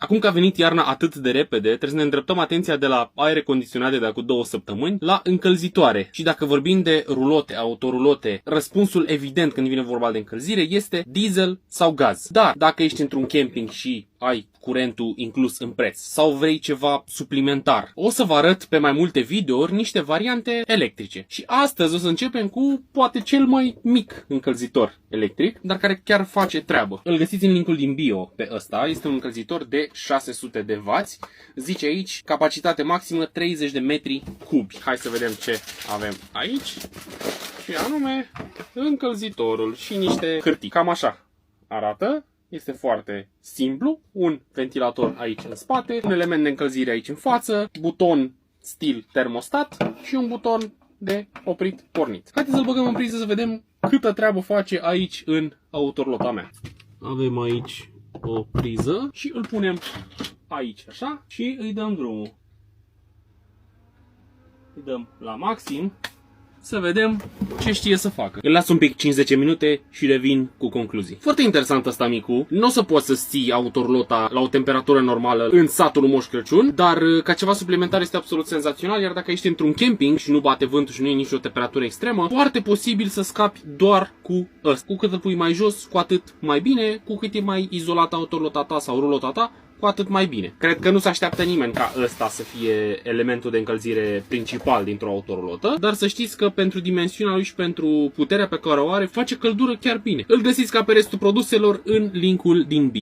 Acum că a venit iarna atât de repede, trebuie să ne îndreptăm atenția de la aere condiționate de acum 2 săptămâni la încălzitoare. Și dacă vorbim de rulote, autorulote, răspunsul evident când vine vorba de încălzire este diesel sau gaz. Dar dacă ești într-un camping și ai curentul inclus în preț sau vrei ceva suplimentar, o să vă arăt pe mai multe videouri niște variante electrice. Și astăzi o să începem cu poate cel mai mic încălzitor electric, dar care chiar face treabă. Îl găsiți în linkul din bio pe ăsta. Este un încălzitor de 600 de W. Zice aici capacitate maximă 30 de metri cubi. Hai să vedem ce avem aici. Și anume încălzitorul și niște hârtii. Cam așa arată. Este foarte simplu, un ventilator aici în spate, un element de încălzire aici în față, buton stil termostat și un buton de oprit-pornit. Haideți să-l băgăm în priză să vedem câtă treabă face aici în autorolota mea. Avem aici o priză și îl punem aici așa și îi dăm drumul. Îi dăm la maxim. Să vedem ce știe să facă. Îl las un pic 5-10 minute și revin cu concluzii. Foarte interesant asta, micu. Nu o să poți să ții autorolota la o temperatură normală în satul lui Moș Crăciun, dar ca ceva suplimentar este absolut senzațional, iar dacă ești într-un camping și nu bate vântul și nu e nicio temperatură extremă, foarte posibil să scapi doar cu ăsta. Cu cât îl pui mai jos, cu atât mai bine, cu cât e mai izolată autorolota ta sau rulota ta, cu atât mai bine. Cred că nu se așteaptă nimeni ca ăsta să fie elementul de încălzire principal dintr-o autorulotă, dar să știți că pentru dimensiunea lui și pentru puterea pe care o are, face căldură chiar bine. Îl găsiți ca pe restul produselor în linkul din bio.